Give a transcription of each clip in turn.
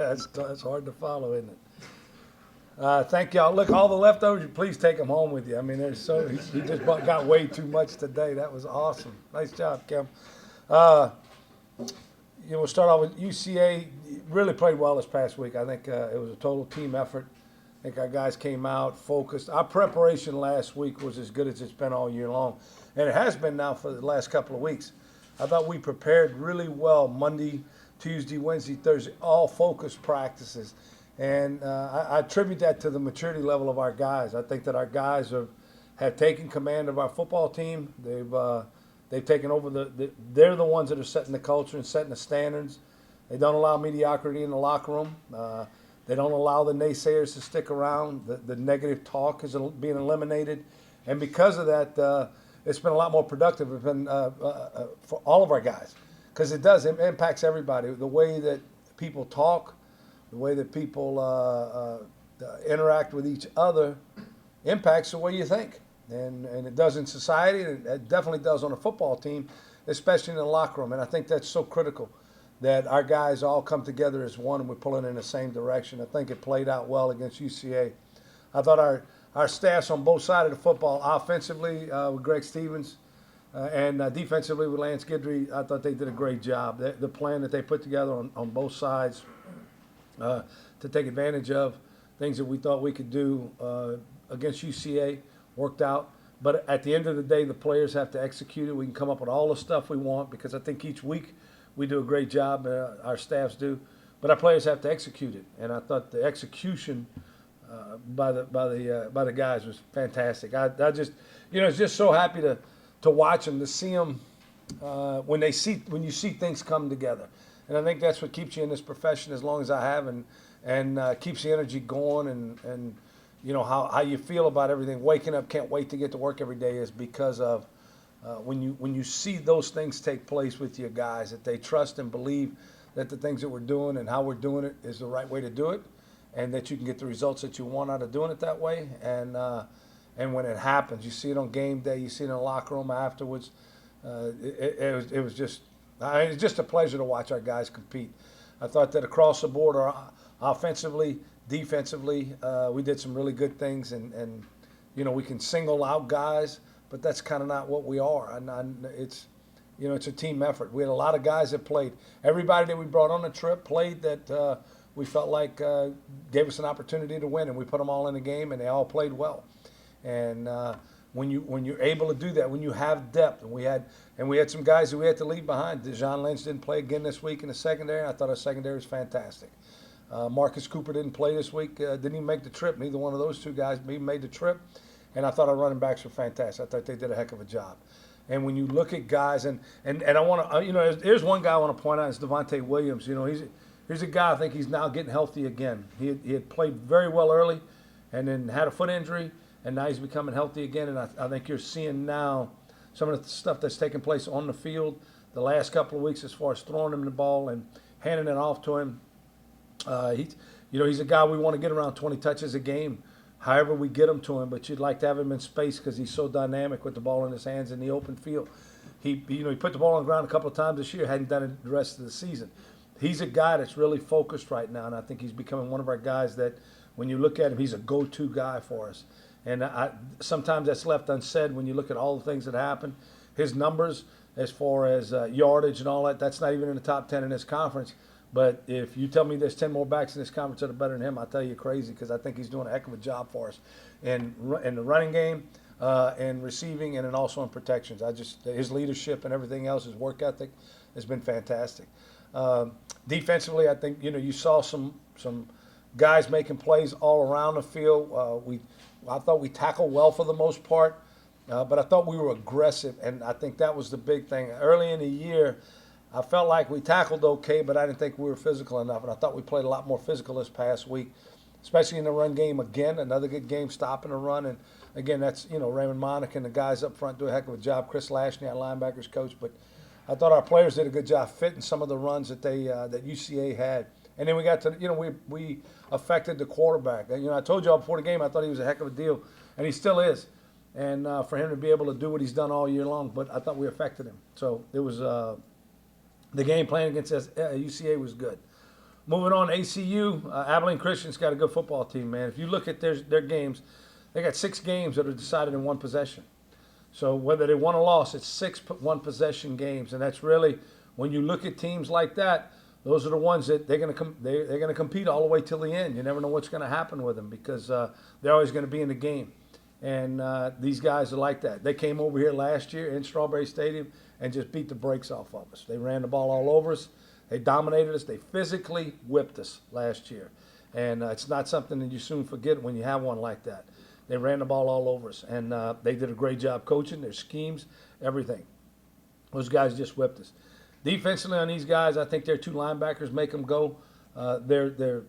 That's hard to follow, isn't it? Thank y'all. Look, all the leftovers, please take them home with you. I mean, he just got way too much today. That was awesome. Nice job, Kim. We'll start off with UCA. Really played well this past week. I think it was a total team effort. I think our guys came out focused. Our preparation last week was as good as it's been all year long, and it has been now for the last couple of weeks. I thought we prepared really well Monday, Tuesday, Wednesday, Thursday, all focused practices. And I attribute that to the maturity level of our guys. I think that our guys have taken command of our football team. They've taken over they're the ones that are setting the culture and setting the standards. They don't allow mediocrity in the locker room. They don't allow the naysayers to stick around. The negative talk is being eliminated. And because of that, it's been a lot more productive for all of our guys, because it impacts everybody. The way that people talk, the way that people interact with each other impacts the way you think. And it does in society, and it definitely does on a football team, especially in the locker room. And I think that's so critical, that our guys all come together as one and we're pulling in the same direction. I think it played out well against UCA. I thought our staffs on both sides of the football, offensively with Greg Stevens and defensively with Lance Guidry, I thought they did a great job. The plan that they put together on both sides to take advantage of things that we thought we could do against UCA worked out. But at the end of the day, the players have to execute it. We can come up with all the stuff we want, because I think each week we do a great job, our staffs do, but our players have to execute it. And I thought the execution by the guys was fantastic. I just, was just so happy to watch them, to see them when you see things come together. And I think that's what keeps you in this profession as long as I have, and keeps the energy going, and how you feel about everything. Waking up, can't wait to get to work every day, is because of when you see those things take place with your guys, that they trust and believe that the things that we're doing and how we're doing it is the right way to do it, and that you can get the results that you want out of doing it that way. And when it happens, you see it on game day, you see it in the locker room afterwards. It was just a pleasure to watch our guys compete. I thought that across the board, offensively, defensively, we did some really good things, and we can single out guys, but that's kind of not what we are. And it's a team effort. We had a lot of guys that played. Everybody that we brought on the trip played that we felt like gave us an opportunity to win, and we put them all in the game, and they all played well. And when you're able to do that, when you have depth, and we had some guys who we had to leave behind. Dejon Lynch didn't play again this week in the secondary, and I thought our secondary was fantastic. Marcus Cooper didn't play this week, didn't even make the trip. Neither one of those two guys even made the trip. And I thought our running backs were fantastic. I thought they did a heck of a job. And when you look at guys, and I want to, there's one guy I want to point out, is Devontae Williams. He's a guy, I think he's now getting healthy again. He had played very well early, and then had a foot injury, and now he's becoming healthy again. And I think you're seeing now some of the stuff that's taking place on the field the last couple of weeks, as far as throwing him the ball and handing it off to him. He's a guy we want to get around 20 touches a game, however we get him to him, but you'd like to have him in space, because he's so dynamic with the ball in his hands in the open field. He put the ball on the ground a couple of times this year, hadn't done it the rest of the season. He's a guy that's really focused right now, and I think he's becoming one of our guys that, when you look at him, he's a go-to guy for us. And sometimes that's left unsaid when you look at all the things that happen. His numbers, as far as yardage and all that, that's not even in the top 10 in this conference. But if you tell me there's 10 more backs in this conference that are better than him, I'll tell you crazy, because I think he's doing a heck of a job for us in the running game, and receiving, and then also in protections. His leadership and everything else, his work ethic, has been fantastic. Defensively, I think you saw some guys making plays all around the field. I thought we tackled well for the most part, but I thought we were aggressive, and I think that was the big thing. Early in the year, I felt like we tackled okay, but I didn't think we were physical enough, and I thought we played a lot more physical this past week, especially in the run game. Again, another good game stopping the run, and again, that's Raymond Monica and the guys up front do a heck of a job. Chris Lashney, our linebackers coach, but I thought our players did a good job fitting some of the runs that that UCA had. And then we got to, we affected the quarterback. I told y'all before the game I thought he was a heck of a deal, and he still is. And for him to be able to do what he's done all year long, but I thought we affected him. So it was the game plan against UCA was good. Moving on, ACU, Abilene Christian's got a good football team, man. If you look at their games, they got 6 games that are decided in one possession. So whether they won or lost, it's 6 one-possession games, and that's really, when you look at teams like that, those are the ones that they're going to compete all the way till the end. You never know what's going to happen with them because they're always going to be in the game. And these guys are like that. They came over here last year in Strawberry Stadium and just beat the brakes off of us. They ran the ball all over us. They dominated us. They physically whipped us last year. And it's not something that you soon forget when you have one like that. They ran the ball all over us. And they did a great job coaching, their schemes, everything. Those guys just whipped us. Defensively on these guys, I think their 2 linebackers make them go. They're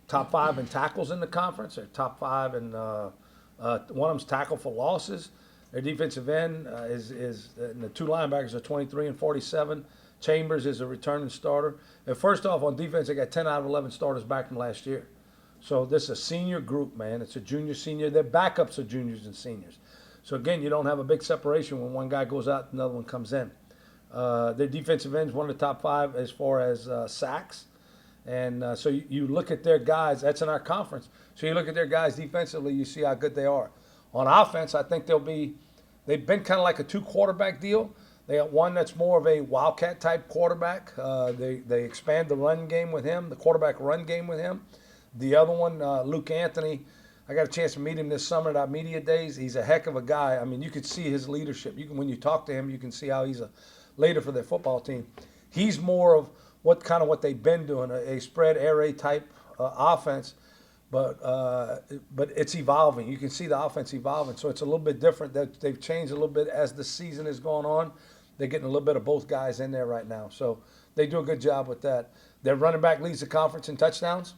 top 5 in tackles in the conference. They're top 5 in one of them's tackle for losses. Their defensive end and the 2 linebackers are 23 and 47. Chambers is a returning starter. And first off, on defense, they got 10 out of 11 starters back from last year. So this is a senior group, man. It's a junior, senior. Their backups are juniors and seniors. So again, you don't have a big separation when one guy goes out, another one comes in. Their defensive ends, one of the top 5 as far as sacks. And so you look at their guys, that's in our conference. So you look at their guys defensively, you see how good they are. On offense, I think they've been kind of like a 2-quarterback deal. They got one that's more of a wildcat type quarterback. They expand the run game with him, the quarterback run game with him. The other one, Luke Anthony, I got a chance to meet him this summer at our media days. He's a heck of a guy. I mean, you could see his leadership. When you talk to him, you can see how he's a leader for their football team. He's more of what they've been doing, a spread air raid type offense, but it's evolving. You can see the offense evolving, so it's a little bit different. That they've changed a little bit as the season has gone on. They're getting a little bit of both guys in there right now, so they do a good job with that. Their running back leads the conference in touchdowns.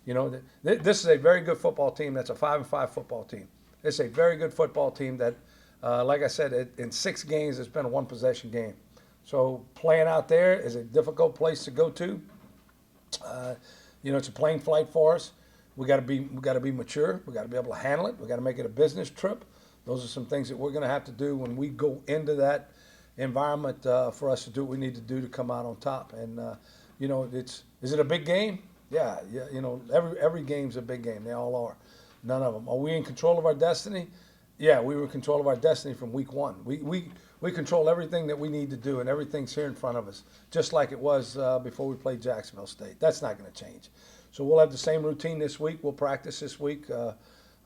This is a very good football team. That's a 5-5 football team. It's a very good football team that, like I said, in 6 games, it's been a 1-possession game. So playing out there is a difficult place to go to. It's a plane flight for us. We got to be mature. We got to be able to handle it. We got to make it a business trip. Those are some things that we're going to have to do when we go into that environment for us to do what we need to do to come out on top. And is it a big game? Yeah. Every game's a big game. They all are. None of them. Are we in control of our destiny? Yeah, we were in control of our destiny from week 1. We control everything that we need to do, and everything's here in front of us, just like it was before we played Jacksonville State. That's not going to change. So we'll have the same routine this week. We'll practice this week.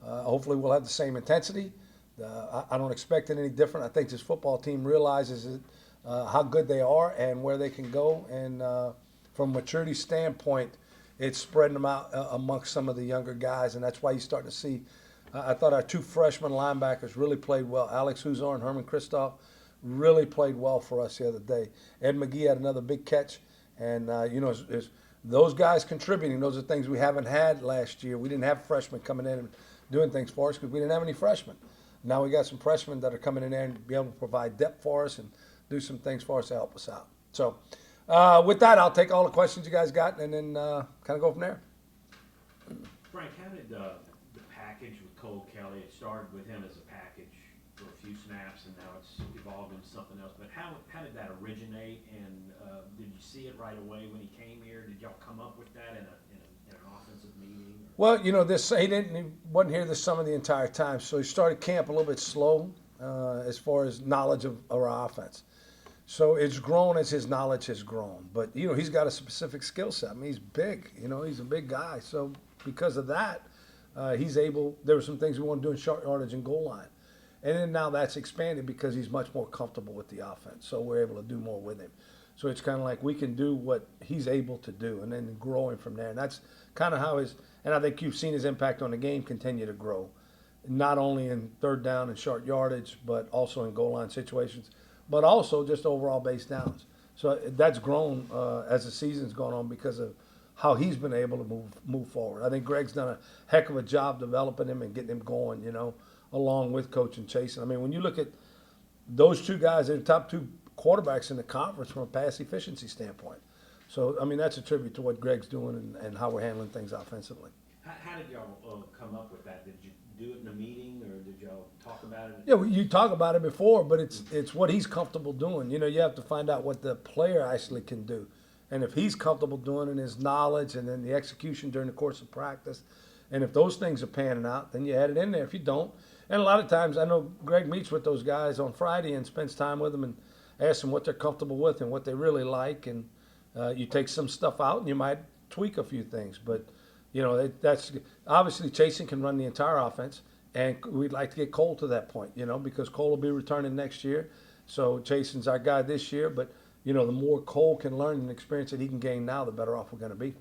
Hopefully we'll have the same intensity. I don't expect it any different. I think this football team realizes how good they are and where they can go. And from a maturity standpoint, it's spreading them out amongst some of the younger guys, and that's why you're starting to see. I thought our 2 freshman linebackers really played well. Alex Huzar and Herman Kristoff really played well for us the other day. Ed McGee had another big catch, and those guys contributing. Those are things we haven't had last year. We didn't have freshmen coming in and doing things for us because we didn't have any freshmen. Now we got some freshmen that are coming in there and be able to provide depth for us and do some things for us to help us out. So with that, I'll take all the questions you guys got and then kind of go from there. Frank, how did the package with Cole Kelly, it started with him as a package for a few snaps and now it's evolved into something else, but how did that originate, and did you see it right away when he came here? Did y'all come up with that in an offensive meeting? Or? Well, he wasn't here this summer the entire time, so he started camp a little bit slow as far as knowledge of our offense. So it's grown as his knowledge has grown. But, he's got a specific skill set. I mean, he's big. He's a big guy. So because of that, there were some things we wanted to do in short yardage and goal line. And then now that's expanded because he's much more comfortable with the offense. So we're able to do more with him. So it's kind of like we can do what he's able to do and then growing from there. And that's kind of how and I think you've seen his impact on the game continue to grow. Not only in third down and short yardage, but also in goal line situations, but also just overall base downs. So that's grown as the season's gone on because of how he's been able to move forward. I think Greg's done a heck of a job developing him and getting him going, along with Coach and Chase. I mean, when you look at those 2 guys, they're the top 2 quarterbacks in the conference from a pass efficiency standpoint. So, I mean, that's a tribute to what Greg's doing and how we're handling things offensively. How did y'all come up with that? Did you do it in a meeting, or did y'all talk about it? Yeah, well, you talk about it before, but it's what he's comfortable doing. You have to find out what the player actually can do. And if he's comfortable doing it, his knowledge and then the execution during the course of practice, and if those things are panning out, then you add it in there. If you don't, and a lot of times I know Greg meets with those guys on Friday and spends time with them and asks them what they're comfortable with and what they really like, and you take some stuff out and you might tweak a few things. But that's obviously Chasen can run the entire offense, and we'd like to get Cole to that point, because Cole will be returning next year. So Chasen's our guy this year, but the more Cole can learn and experience that he can gain now, the better off we're going to be.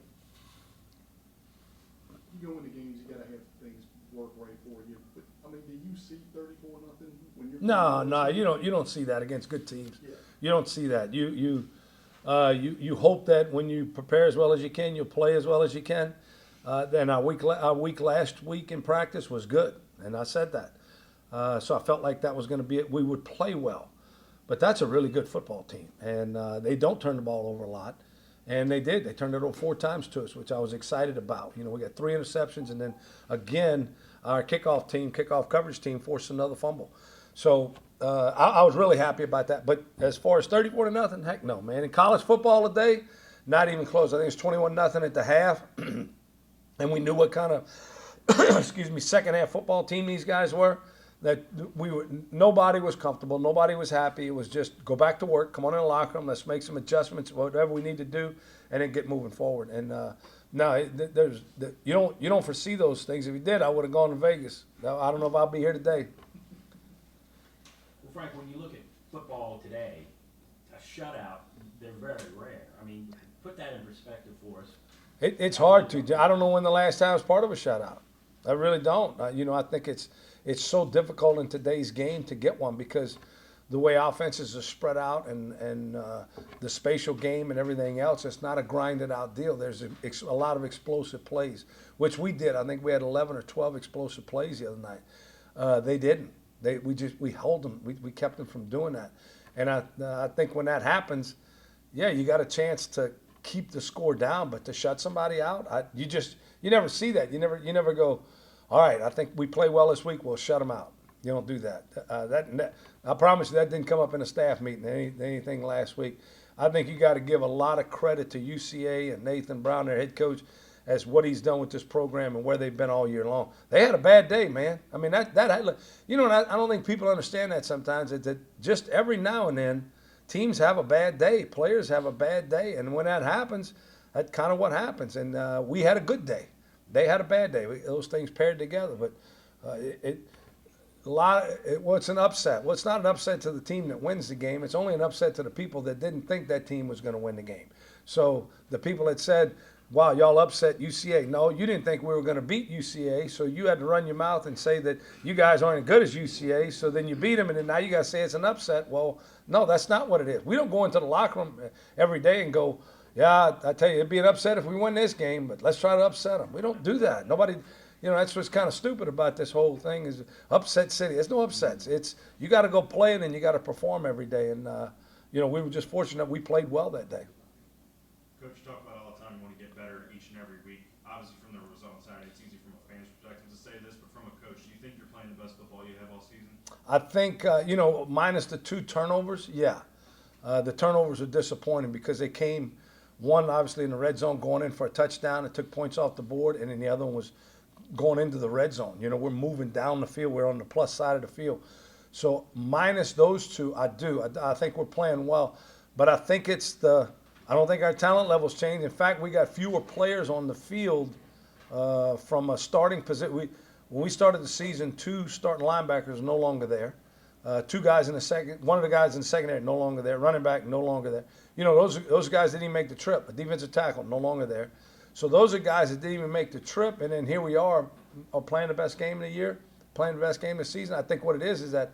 You go into games, you got to have things work right for you. But I mean, do you see 34-0 when you're? No, you don't see that against good teams. Yeah. You don't see that. You hope that when you prepare as well as you can, you'll play as well as you can. Then our week last week in practice was good, and I said that. So I felt like that was going to be it. We would play well. But that's a really good football team, and they don't turn the ball over a lot, and they did. They turned it over 4 times to us, which I was excited about. We got 3 interceptions, and then again, our kickoff coverage team forced another fumble. So I was really happy about that. But as far as 34-0, heck no, man. In college football today, not even close. I think it's 21-0 at the half, and we knew what kind of second half football team these guys were. That nobody was comfortable, nobody was happy. It was just go back to work, come on in the locker room, let's make some adjustments, whatever we need to do, and then get moving forward. And you don't foresee those things. If you did, I would have gone to Vegas. I don't know if I'll be here today. Well, Frank, when you look at football today, a shutout, they're very rare. I mean, put that in perspective for us. It's hard to. I don't know when the last time was part of a shutout. I really don't. I think it's so difficult in today's game to get one because the way offenses are spread out and the spatial game and everything else, it's not a grinded out deal. There's a lot of explosive plays, which we did. I think we had 11 or 12 explosive plays the other night. They didn't. We held them. We kept them from doing that. And I think when that happens, yeah, you got a chance to keep the score down, but to shut somebody out, you never see that. You never go, all right, I think we play well this week, we'll shut them out. You don't do that. I promise you that didn't come up in a staff meeting, anything last week. I think you got to give a lot of credit to UCA and Nathan Brown, their head coach, as what he's done with this program and where they've been all year long. They had a bad day, man. I mean, I don't think people understand that sometimes, that just every now and then teams have a bad day, players have a bad day, and when that happens, that's kind of what happens. And we had a good day. They had a bad day. Those things paired together, but what's an upset? Well, it's not an upset to the team that wins the game. It's only an upset to the people that didn't think that team was going to win the game. So the people that said, wow, y'all upset UCA. No, you didn't think we were going to beat UCA, so you had to run your mouth and say that you guys aren't as good as UCA, so then you beat them, and then now you got to say it's an upset. Well, no, that's not what it is. We don't go into the locker room every day and go, yeah, I tell you, it'd be an upset if we win this game, but let's try to upset them. We don't do that. Nobody, that's what's kind of stupid about this whole thing is upset city. There's no upsets. It's you got to go play and then you got to perform every day. And, we were just fortunate we played well that day. Coach, you talk about all the time you want to get better each and every week. Obviously, from the result side, it's easy from a fan's perspective to say this, but from a coach, do you think you're playing the best football you have all season? I think, minus the 2 turnovers, yeah. The turnovers are disappointing because they came – one, obviously, in the red zone, going in for a touchdown. It took points off the board, and then the other one was going into the red zone. We're moving down the field. We're on the plus side of the field. So minus those 2, I think we're playing well. But I think I don't think our talent level's changed. In fact, we got fewer players on the field from a starting position. When we started the season, 2 starting linebackers no longer there. 2 guys in the second, one of the guys in the secondary no longer there. Running back no longer there. Those guys didn't even make the trip. A defensive tackle no longer there. So those are guys that didn't even make the trip, and then here we are playing the best game of the year, playing the best game of the season. I think what it is that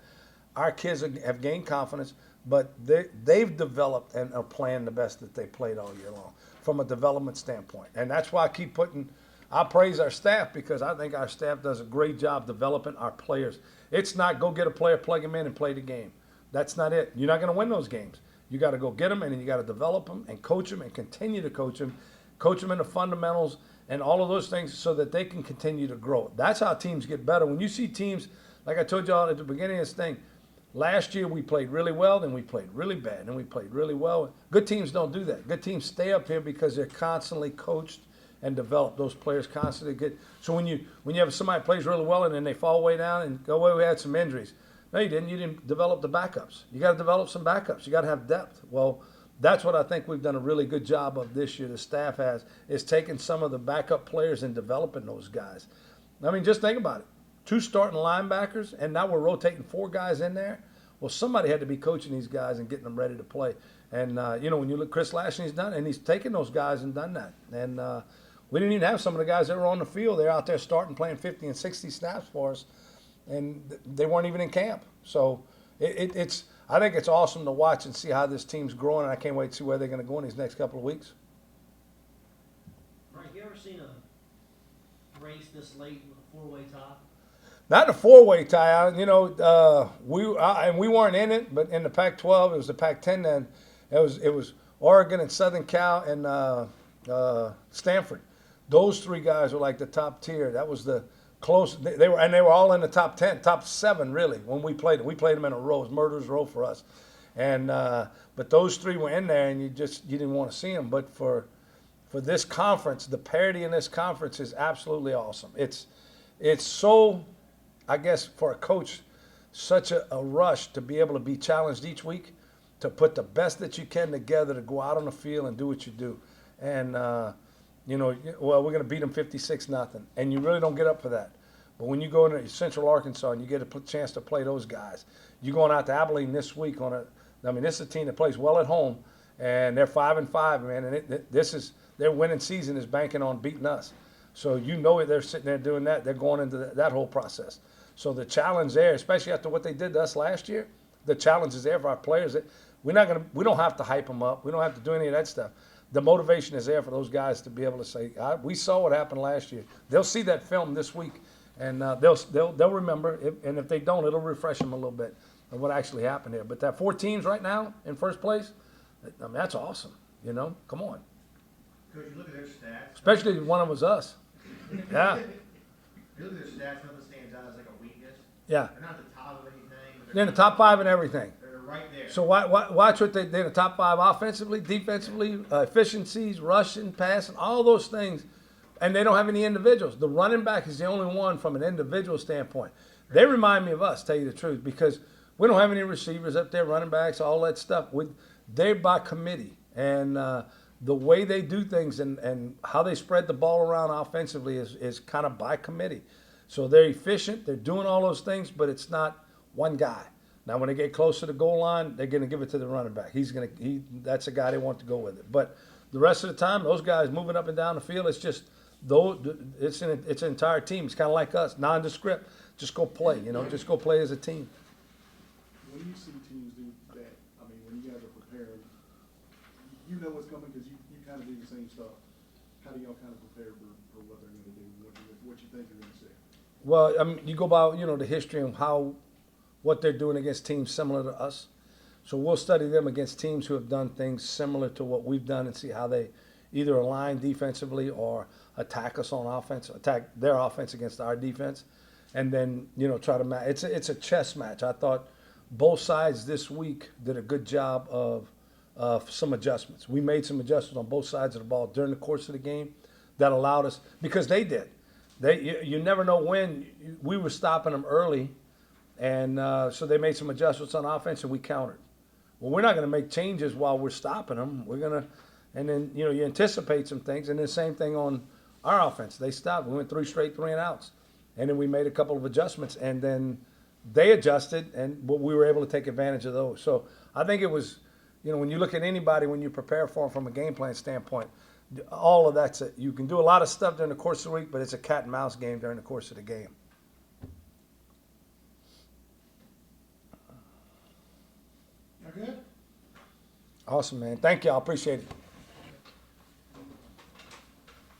our kids have gained confidence, but they've developed and are playing the best that they played all year long from a development standpoint. And that's why I praise our staff because I think our staff does a great job developing our players. It's not go get a player, plug him in, and play the game. That's not it. You're not going to win those games. You got to go get them, and then you got to develop them and coach them and continue to coach them in the fundamentals and all of those things so that they can continue to grow. That's how teams get better. When you see teams, like I told y'all at the beginning of this thing, last year we played really well, then we played really bad, then we played really well. Good teams don't do that. Good teams stay up here because they're constantly coached and developed. Those players constantly get. So when you have somebody that plays really well and then they fall way down and go, well, we had some injuries. No, you didn't. You didn't develop the backups. You got to develop some backups. You got to have depth. Well, that's what I think we've done a really good job of this year. The staff is taking some of the backup players and developing those guys. I mean, just think about it. 2 starting linebackers, and now we're rotating 4 guys in there. Well, somebody had to be coaching these guys and getting them ready to play. And, when you look, Chris Lashley, he's done it, and he's taken those guys and done that. And we didn't even have some of the guys that were on the field. They're out there starting, playing 50 and 60 snaps for us, and they weren't even in camp. So I think it's awesome to watch and see how this team's growing, and I can't wait to see where they're going to go in these next couple of weeks. Frank, you ever seen a race this late with a 4-way tie? Not in a 4-way tie. We weren't in it, but in the Pac-12, it was the Pac-10 then. It was Oregon and Southern Cal and Stanford. Those 3 guys were like the top tier. That was the close. They were all in the top 10, top 7 really when we played them. We played them in a row. It was murderer's row for us. And but those 3 were in there, and you didn't want to see them. But for this conference, the parity in this conference is absolutely awesome. It's so, I guess, for a coach, such a rush to be able to be challenged each week, to put the best that you can together to go out on the field and do what you do. And, we're going to beat them 56-0. And you really don't get up for that. But when you go into Central Arkansas and you get a chance to play those guys, you're going out to Abilene this week this is a team that plays well at home, and they're 5-5, man. And their winning season is banking on beating us. So they're sitting there doing that. They're going into that whole process. So the challenge there, especially after what they did to us last year, the challenge is there for our players. We don't have to hype them up. We don't have to do any of that stuff. The motivation is there for those guys to be able to say, we saw what happened last year. They'll see that film this week, and they'll remember. And if they don't, it'll refresh them a little bit of what actually happened here. But that 4 teams right now in first place, I mean, that's awesome. Come on. Coach, you look at their stats. Especially if one of them was us. Yeah. If you look at their stats, nothing stands out as like a weakness. Yeah. They're not the top of anything. But They're in the top 5 in everything. They're right there. So watch what they're in the top 5 offensively, defensively, efficiencies, rushing, passing, all those things. And they don't have any individuals. The running back is the only one from an individual standpoint. They remind me of us, tell you the truth, because we don't have any receivers up there, running backs, all that stuff. They're by committee. And the way they do things and how they spread the ball around offensively is kind of by committee. So they're efficient. They're doing all those things, but it's not one guy. Now, when they get close to the goal line, they're going to give it to the running back. That's the guy they want to go with it. But the rest of the time, those guys moving up and down the field, it's an entire team. It's kind of like us, nondescript. Just go play, just go play as a team. When you see teams do that, I mean, when you guys are preparing, you know what's coming because you kind of do the same stuff. How do y'all kind of prepare for what they're going to do, what you think they're going to say? Well, I mean, you go by, the history of what they're doing against teams similar to us. So we'll study them against teams who have done things similar to what we've done and see how they either align defensively or attack us on offense, attack their offense against our defense, and then, try to match. It's a chess match. I thought both sides this week did a good job of some adjustments. We made some adjustments on both sides of the ball during the course of the game that allowed us, because they did. You never know when. We were stopping them early, and so they made some adjustments on offense, and we countered. Well, we're not going to make changes while we're stopping them. We're going to, and then, you anticipate some things, and then the same thing on our offense. They stopped. We went 3 straight 3-and-outs, and then we made a couple of adjustments, and then they adjusted, and we were able to take advantage of those. So I think it was, when you look at anybody, when you prepare for them from a game plan standpoint, all of that's it. You can do a lot of stuff during the course of the week, but it's a cat and mouse game during the course of the game. Y'all good? Awesome, man. Thank you. I appreciate it.